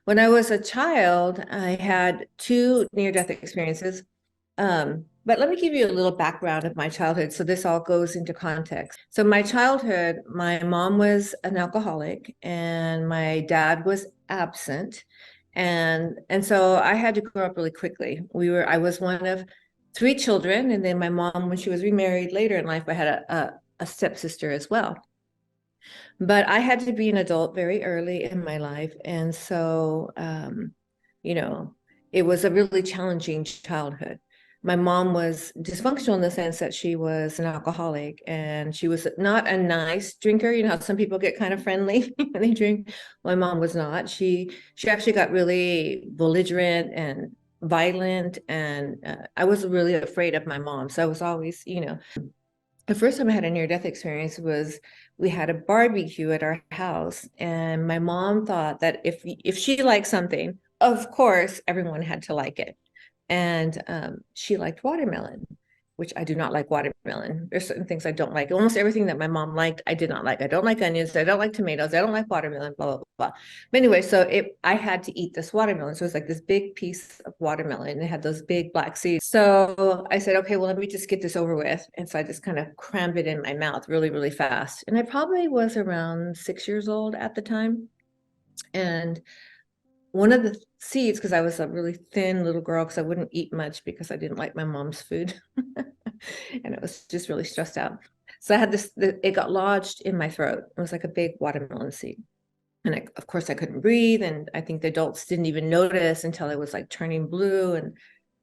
When I was a child, I had two near-death experiences. But let me give you a little background of my childhood so this all goes into context. So my childhood, my mom was an alcoholic and my dad was absent. And so I had to grow up really quickly. I was one of three children, and then my mom, when she was remarried later in life, I had a stepsister as well. But I had to be an adult very early in my life. And so, you know, it was a really challenging childhood. My mom was dysfunctional in the sense that she was an alcoholic and she was not a nice drinker. You know how some people get kind of friendly when they drink. My mom was not. She actually got really belligerent and violent, and I was really afraid of my mom. So I was always, the first time I had a near-death experience was we had a barbecue at our house, and my mom thought that if she liked something, of course everyone had to like it. And she liked watermelon, which I do not like watermelon. There's certain things I don't like. Almost everything that my mom liked, I did not like. I don't like onions. I don't like tomatoes. I don't like watermelon, blah, blah, blah. But anyway, I had to eat this watermelon. So it was like this big piece of watermelon, and it had those big black seeds. So I said, okay, well, let me just get this over with. And so I just kind of crammed it in my mouth really, really fast. And I probably was around 6 years old at the time. And one of the seeds, because I was a really thin little girl, because I wouldn't eat much because I didn't like my mom's food. And I was just really stressed out. So I had it got lodged in my throat. It was like a big watermelon seed. And of course I couldn't breathe. And I think the adults didn't even notice until it was like turning blue and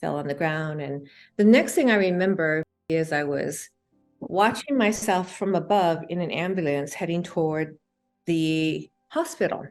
fell on the ground. And the next thing I remember is I was watching myself from above in an ambulance heading toward the hospital.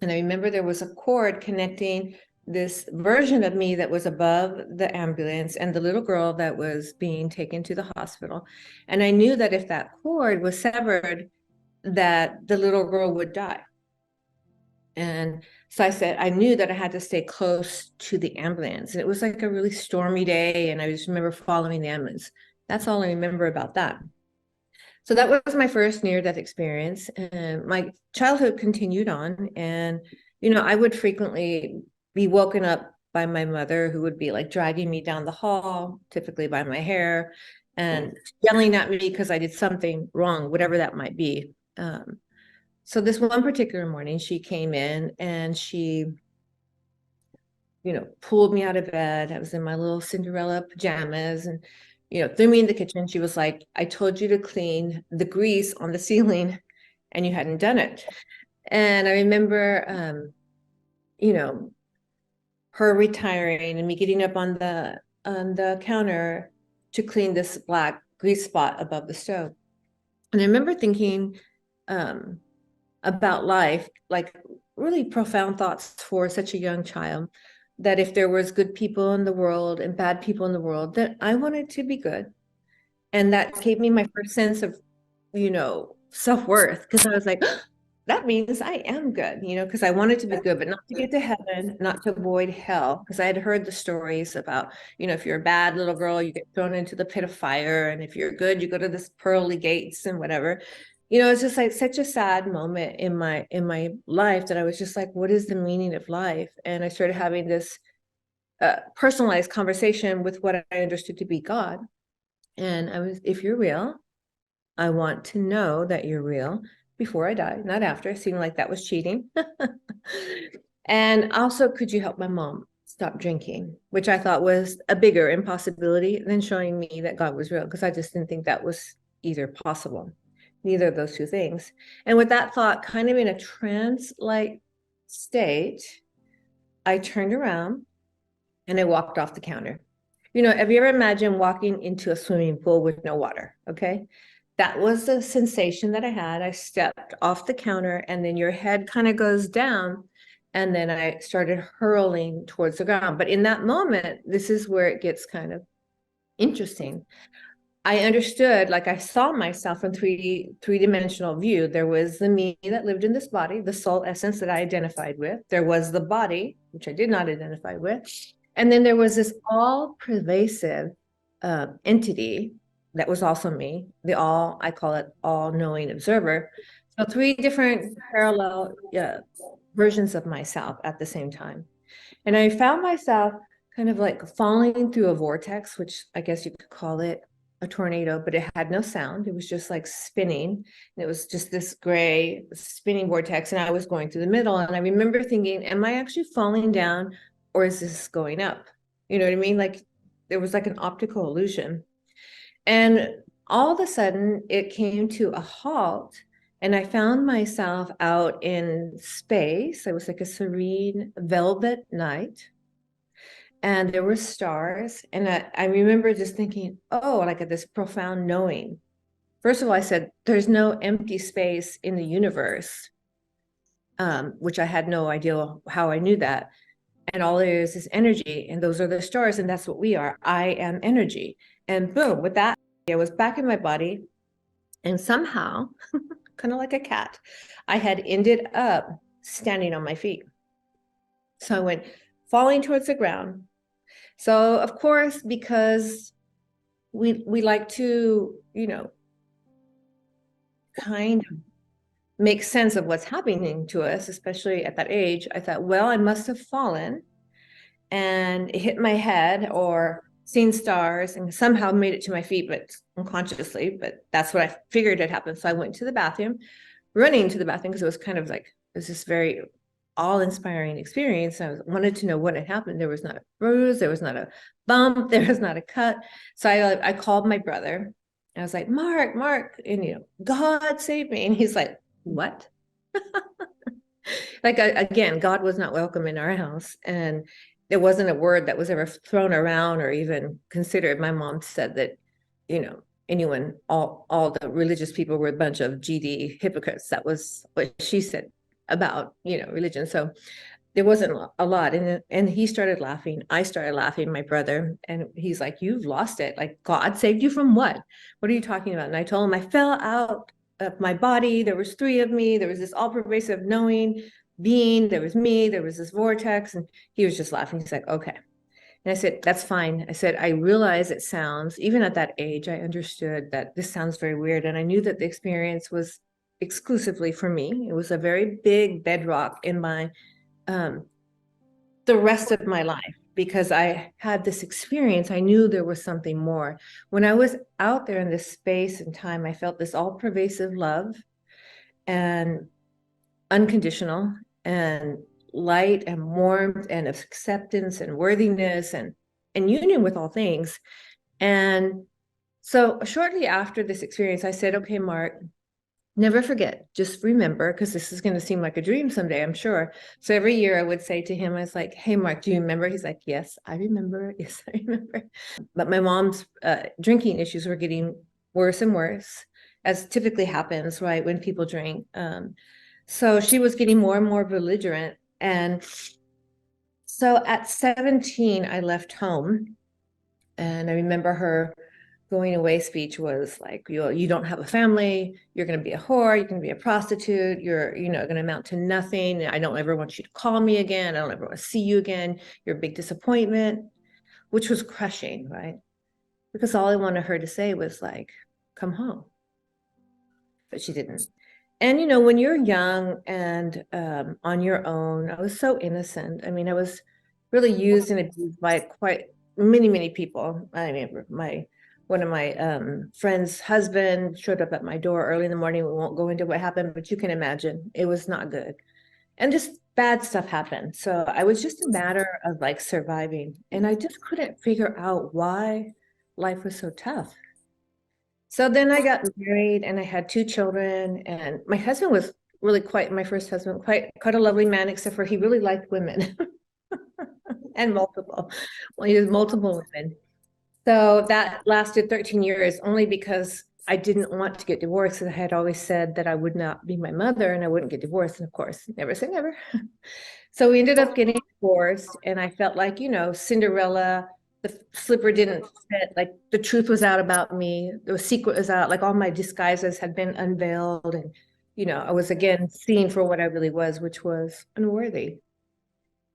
And I remember there was a cord connecting this version of me that was above the ambulance and the little girl that was being taken to the hospital. And I knew that if that cord was severed, that the little girl would die. And so I said, I knew that I had to stay close to the ambulance. And it was like a really stormy day. And I just remember following the ambulance. That's all I remember about that. So that was my first near-death experience. And my childhood continued on. And, I would frequently be woken up by my mother, who would be like dragging me down the hall, typically by my hair, and yelling at me because I did something wrong, whatever that might be. So this one particular morning, she came in and she, pulled me out of bed. I was in my little Cinderella pajamas and, threw me in the kitchen. She was like, I told you to clean the grease on the ceiling and you hadn't done it. And I remember, her retiring and me getting up on the counter to clean this black grease spot above the stove. And I remember thinking about life, like really profound thoughts for such a young child, that if there was good people in the world and bad people in the world, that I wanted to be good. And that gave me my first sense of, self-worth, because I was like, that means I am good, because I wanted to be good, but not to get to heaven, not to avoid hell. Because I had heard the stories about, if you're a bad little girl, you get thrown into the pit of fire. And if you're good, you go to this pearly gates and whatever. It's just like such a sad moment in my life that I was just like, what is the meaning of life? And I started having this personalized conversation with what I understood to be God. And if you're real, I want to know that you're real before I die, not after. It seemed like that was cheating. And also, could you help my mom stop drinking? Which I thought was a bigger impossibility than showing me that God was real, because I just didn't think that was either possible, neither of those two things. And with that thought, kind of in a trance-like state, I turned around and I walked off the counter. Have you ever imagined walking into a swimming pool with no water? Okay. That was the sensation that I had. I stepped off the counter and then your head kind of goes down. And then I started hurling towards the ground. But in that moment, this is where it gets kind of interesting. I understood, like I saw myself from three-dimensional view. There was the me that lived in this body, the soul essence that I identified with. There was the body, which I did not identify with. And then there was this all-pervasive entity that was also me, I call it all-knowing observer. So three different parallel versions of myself at the same time. And I found myself kind of like falling through a vortex, which I guess you could call it a tornado, but it had no sound. It was just like spinning. And it was just this gray spinning vortex. And I was going through the middle. And I remember thinking, am I actually falling down or is this going up? You know what I mean? Like there was like an optical illusion. And all of a sudden it came to a halt. And I found myself out in space. It was like a serene velvet night. And there were stars. And I remember just thinking, oh, like at this profound knowing. First of all, I said, there's no empty space in the universe, which I had no idea how I knew that. And all there is energy. And those are the stars. And that's what we are. I am energy. And boom, with that, I was back in my body. And somehow, kind of like a cat, I had ended up standing on my feet. So I went falling towards the ground. So of course, because we like to, you know, kind of make sense of what's happening to us, especially at that age, I thought, well, I must have fallen and hit my head or seen stars and somehow made it to my feet, but unconsciously, but that's what I figured had happened. So I went to the bathroom, running to the bathroom because it was kind of like, it was this very all-inspiring experience. I wanted to know what had happened. There was not a bruise, there was not a bump, there was not a cut. So I called my brother. I was like, Mark, and you know, God save me. And he's like, what? Like again, God was not welcome in our house, and there wasn't a word that was ever thrown around or even considered. My mom said that, you know, anyone, all the religious people were a bunch of GD hypocrites. That was what she said about, you know, religion. So there wasn't a lot. And he started laughing. I started laughing, my brother, and he's like, you've lost it. Like, God saved you from what? What are you talking about? And I told him I fell out of my body. There was three of me. There was this all pervasive knowing being. There was me. There was this vortex. And he was just laughing. He's like, okay. And I said, that's fine. I said, I realize it sounds, even at that age, I understood that this sounds very weird. And I knew that the experience was exclusively for me. It was a very big bedrock in my, the rest of my life, because I had this experience. I knew there was something more. When I was out there in this space and time, I felt this all pervasive love and unconditional and light and warmth and acceptance and worthiness and union with all things. And so shortly after this experience, I said, okay, Mark, never forget, just remember, because this is going to seem like a dream someday, I'm sure. So every year I would say to him, I was like, hey, Mark, do you remember? He's like, yes, I remember. Yes, I remember. But my mom's drinking issues were getting worse and worse, as typically happens, right, when people drink. So she was getting more and more belligerent. And so at 17, I left home. And I remember her going away speech was like, you don't have a family, you're going to be a whore, you're going to be a prostitute, you're, you know, going to amount to nothing. I don't ever want you to call me again. I don't ever want to see you again. You're a big disappointment, which was crushing, right? Because all I wanted her to say was like, come home. But she didn't. And, you know, when you're young and on your own, I was so innocent. I mean, I was really used and abused by quite many people. I mean, one of my friend's husband showed up at my door early in the morning. We won't go into what happened, but you can imagine it was not good. And just bad stuff happened. So I was just a matter of like surviving. And I just couldn't figure out why life was so tough. So then I got married and I had two children, and my husband was really quite, my first husband, quite a lovely man, except for he really liked women and multiple. Well, he was multiple women. So that lasted 13 years only because I didn't want to get divorced. And I had always said that I would not be my mother and I wouldn't get divorced. And of course, never say never. So we ended up getting divorced, and I felt like, you know, Cinderella, the slipper didn't fit, like the truth was out about me, the secret was out, like all my disguises had been unveiled, and, you know, I was again seen for what I really was, which was unworthy.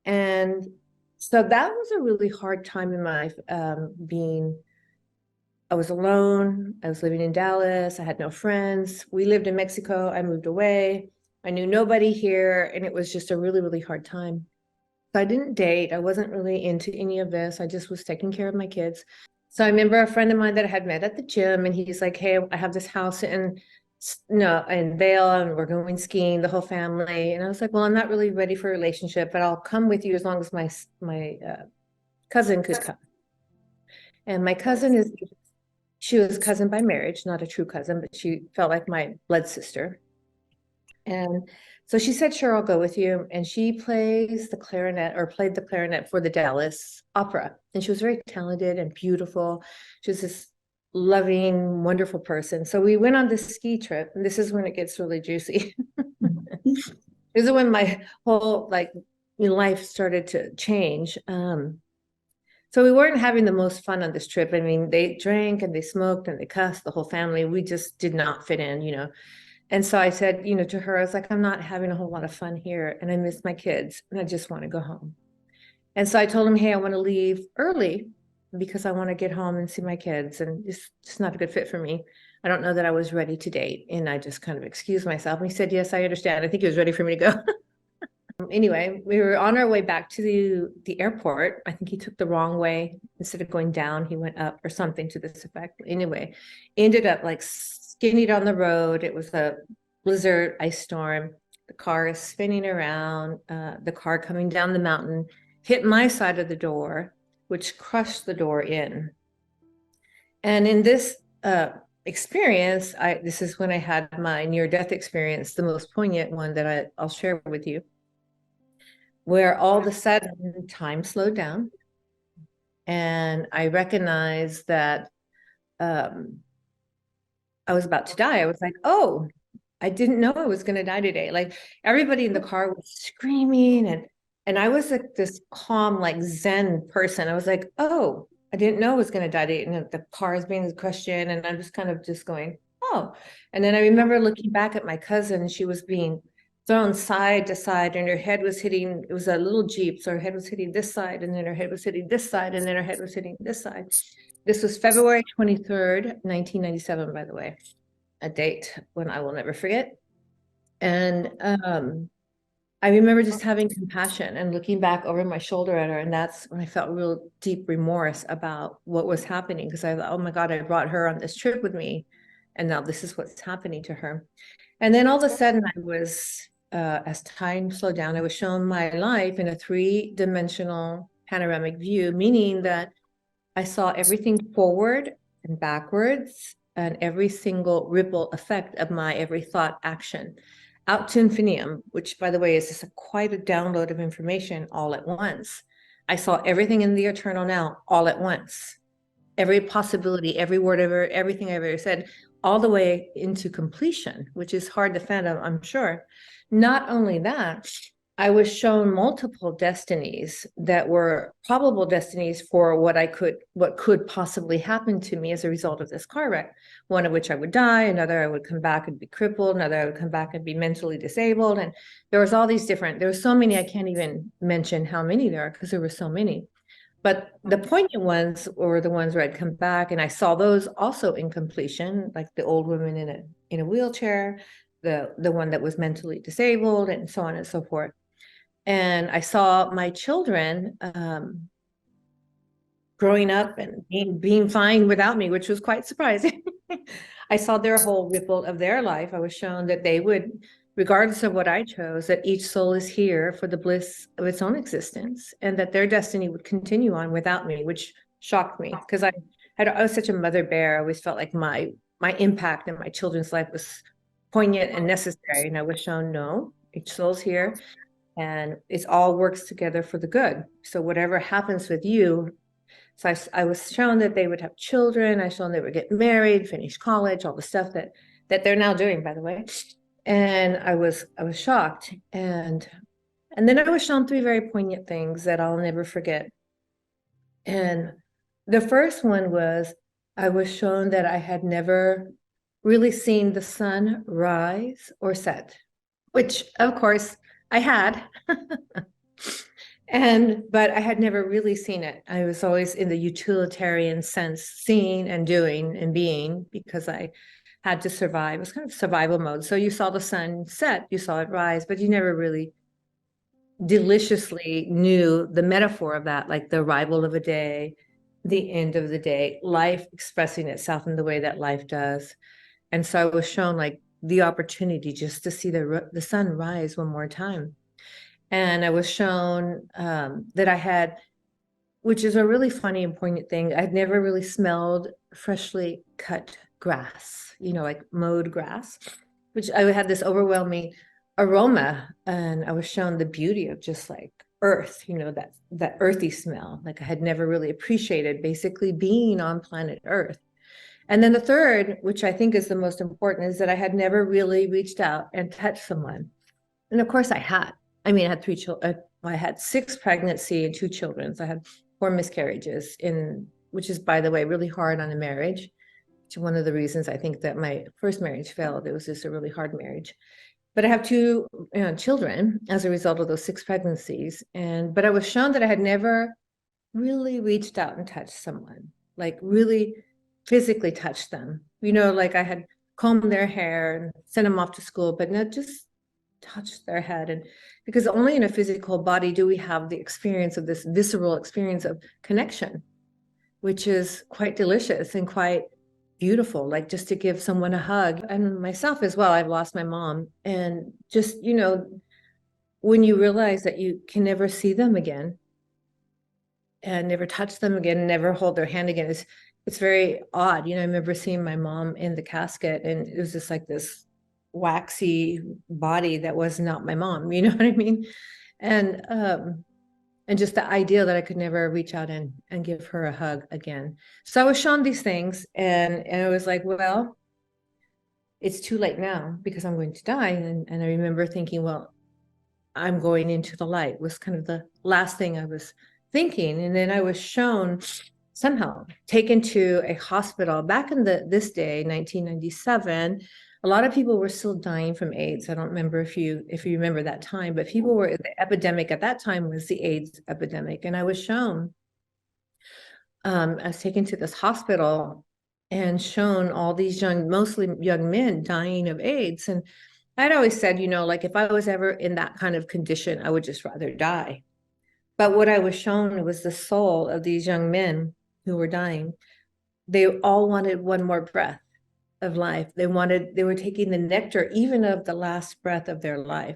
And so that was a really hard time in my life, I was alone, I was living in Dallas, I had no friends, we lived in Mexico, I moved away. I knew nobody here, and it was just a really, really hard time. So I didn't date. I wasn't really into any of this. I just was taking care of my kids. So I remember a friend of mine that I had met at the gym, and he's like, "Hey, I have this house in Vail, and we're going skiing, the whole family." And I was like, "Well, I'm not really ready for a relationship, but I'll come with you as long as my cousin could come." And my cousin she was cousin by marriage, not a true cousin, but she felt like my blood sister. And so she said, "Sure, I'll go with you." And she plays the clarinet, or played the clarinet for the Dallas Opera. And she was very talented and beautiful. She was this loving, wonderful person. So we went on this ski trip, and this is when it gets really juicy. This is when my whole life started to change. So we weren't having the most fun on this trip. I mean, they drank and they smoked and they cussed, the whole family. We just did not fit in. And so I said, to her, I was like, "I'm not having a whole lot of fun here, and I miss my kids, and I just want to go home." And so I told him, "Hey, I want to leave early because I want to get home and see my kids, and it's just not a good fit for me. I don't know that I was ready to date." And I just kind of excused myself. And he said, "Yes, I understand. I think he was ready for me to go." Anyway, we were on our way back to the airport. I think he took the wrong way. Instead of going down, he went up or something to this effect. Anyway, ended up like skinnied on the road. It was a blizzard, ice storm. The car is spinning around. The car coming down the mountain hit my side of the door, which crushed the door in. And in this experience, this is when I had my near-death experience, the most poignant one that I'll share with you, where all of a sudden time slowed down, and I recognized that I was about to die. I was like, "Oh, I didn't know I was going to die today." Like, everybody in the car was screaming, and I was like this calm, like Zen person. I was like, "Oh, I didn't know I was going to die today." And the car is being questioned, and I'm just kind of just going, "Oh." And then I remember looking back at my cousin, and she was being thrown side to side, and her head was hitting, it was a little Jeep, so her head was hitting this side, and then her head was hitting this side, and then her head was hitting this side. This was February 23rd, 1997, by the way, a date when I will never forget. And I remember just having compassion and looking back over my shoulder at her, and that's when I felt real deep remorse about what was happening, because I thought, "Oh my God, I brought her on this trip with me, and now this is what's happening to her." And then all of a sudden I was, as time slowed down, I was shown my life in a three-dimensional panoramic view, meaning that I saw everything forward and backwards, and every single ripple effect of my every thought action out to infinitum, which, by the way, is just quite a download of information all at once. I saw everything in the eternal now all at once. Every possibility, every word ever, everything I've ever said, all the way into completion, which is hard to fathom, I'm sure. Not only that, I was shown multiple destinies that were probable destinies for what could possibly happen to me as a result of this car wreck. One of which I would die, another I would come back and be crippled, another I would come back and be mentally disabled. And there was all these different, there were so many, I can't even mention how many there are because there were so many. But the poignant ones were the ones where I'd come back, and I saw those also in completion, like the old woman in a wheelchair, the one that was mentally disabled, and so on and so forth. And I saw my children growing up and being fine without me, which was quite surprising. I saw their whole ripple of their life. I was shown that they would, regardless of what I chose, that each soul is here for the bliss of its own existence, and that their destiny would continue on without me, which shocked me, because I was such a mother bear. I always felt like my impact in my children's life was poignant and necessary. And I was shown, no, each soul's here, and it all works together for the good. So whatever happens with you, so I was shown that they would have children. I shown they would get married, finish college, all the stuff that they're now doing, by the way. And I was shocked. And then I was shown three very poignant things that I'll never forget. And the first one was, I was shown that I had never really seen the sun rise or set, which of course I had. But I had never really seen it. I was always in the utilitarian sense, seeing and doing and being, because I had to survive. It was kind of survival mode. So you saw the sun set, you saw it rise, but you never really deliciously knew the metaphor of that, like the arrival of a day, the end of the day, life expressing itself in the way that life does. And so I was shown like the opportunity just to see the sun rise one more time. And I was shown that I had, which is a really funny and poignant thing, I'd never really smelled freshly cut grass, like mowed grass, which I had this overwhelming aroma. And I was shown the beauty of just like earth, that earthy smell, like I had never really appreciated basically being on planet Earth. And then the third, which I think is the most important, is that I had never really reached out and touched someone. And of course I had. I mean, I had 3 children. I had 6 pregnancy and 2 children. So I had 4 miscarriages, which is, by the way, really hard on a marriage. Which is one of the reasons I think that my first marriage failed. It was just a really hard marriage. But I have 2 children as a result of those 6 pregnancies. But I was shown that I had never really reached out and touched someone, like really physically touched them. Like I had combed their hair and sent them off to school, but not just touched their head. And because only in a physical body do we have the experience of this visceral experience of connection, which is quite delicious and quite beautiful, like just to give someone a hug. And myself as well, I've lost my mom. And just, when you realize that you can never see them again and never touch them again, never hold their hand again, it's very odd. I remember seeing my mom in the casket, and it was just like this waxy body that was not my mom, you know what I mean? And just the idea that I could never reach out and give her a hug again. So I was shown these things, and I was like, well, it's too late now because I'm going to die. And I remember thinking, well, I'm going into the light was kind of the last thing I was thinking. And then I was shown, somehow taken to a hospital back in this day, 1997. A lot of people were still dying from AIDS. I don't remember if you remember that time, but the epidemic at that time was the AIDS epidemic. And I was shown, I was taken to this hospital and shown all these mostly young men dying of AIDS. And I'd always said, like if I was ever in that kind of condition, I would just rather die. But what I was shown was the soul of these young men who were dying. They all wanted one more breath of life. They were taking the nectar even of the last breath of their life.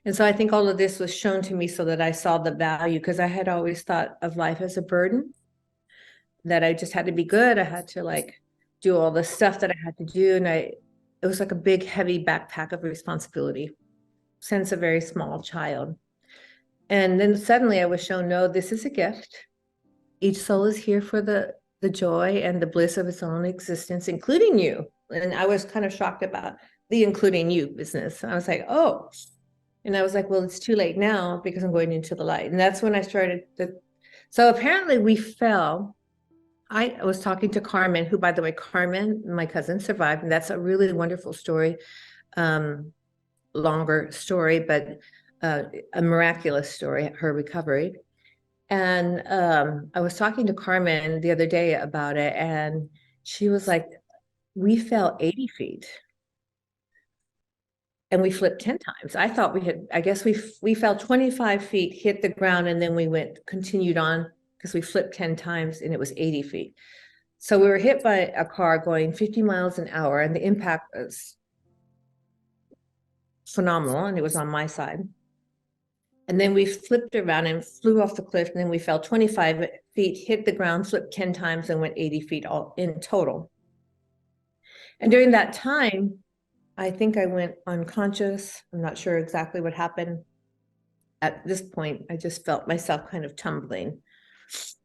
And so I think all of this was shown to me so that I saw the value, because I had always thought of life as a burden, that I just had to be good. I had to like do all the stuff that I had to do. And it was like a big, heavy backpack of responsibility since a very small child. And then suddenly I was shown, no, this is a gift. Each soul is here for the joy and the bliss of its own existence, including you. And I was kind of shocked about the including you business. I was like, oh. And I was like, well, it's too late now because I'm going into the light. And that's when I started so apparently we fell. I was talking to Carmen, who, by the way, Carmen, my cousin, survived. And that's a really wonderful story, longer story, but a miraculous story, her recovery. And I was talking to Carmen the other day about it, and she was like, we fell 80 feet and we flipped 10 times. I thought I guess we fell 25 feet, hit the ground, and then we continued on because we flipped 10 times and it was 80 feet. So we were hit by a car going 50 miles an hour, and the impact was phenomenal, and it was on my side. And then we flipped around and flew off the cliff, and then we fell 25 feet, hit the ground, flipped 10 times, and went 80 feet all in total. And during that time, I think I went unconscious. I'm not sure exactly what happened. At this point, I just felt myself kind of tumbling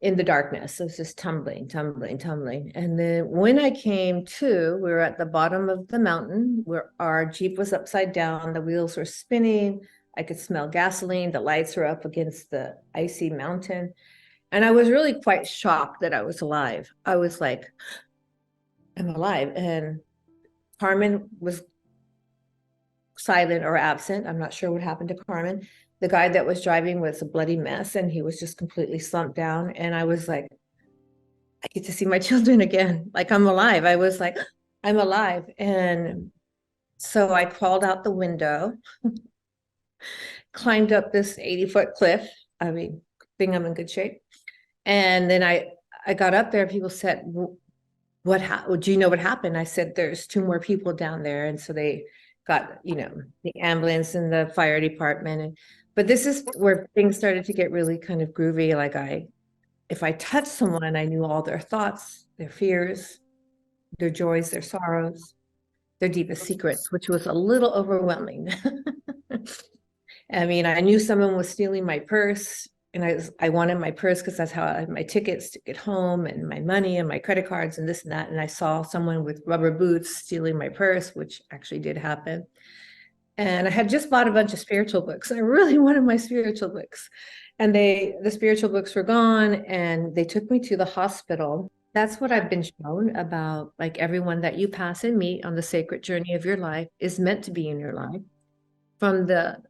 in the darkness. It was just tumbling. And then when I came to, we were at the bottom of the mountain where our Jeep was upside down. The wheels were spinning. I could smell gasoline. The lights were up against the icy mountain. And I was really quite shocked that I was alive. I was like, I'm alive. And Carmen was silent or absent. I'm not sure what happened to Carmen. The guy that was driving was a bloody mess, and he was just completely slumped down. And I was like, I get to see my children again. Like, I'm alive. I was like, I'm alive. And so I crawled out the window, climbed up this 80-foot cliff. I mean, think I'm in good shape. And then I got up there. People said, do you know what happened? I said, there's two more people down there. And so they got, the ambulance and the fire department. But this is where things started to get really kind of groovy. Like if I touched someone, I knew all their thoughts, their fears, their joys, their sorrows, their deepest secrets, which was a little overwhelming. I mean, I knew someone was stealing my purse, and I wanted my purse because that's how I had my tickets to get home and my money and my credit cards and this and that. And I saw someone with rubber boots stealing my purse, which actually did happen. And I had just bought a bunch of spiritual books. I really wanted my spiritual books. And the spiritual books were gone, and they took me to the hospital. That's what I've been shown about, like, everyone that you pass and meet on the sacred journey of your life is meant to be in your life. From the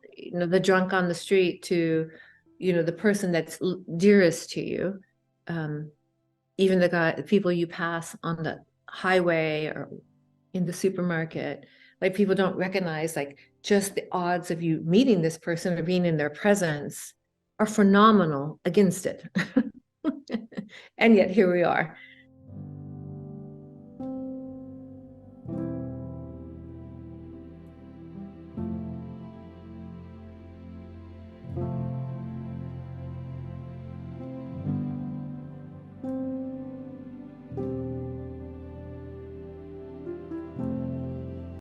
drunk on the street to, the person that's dearest to you. Even the people you pass on the highway or in the supermarket, like, people don't recognize, like, just the odds of you meeting this person or being in their presence are phenomenal against it. And yet here we are.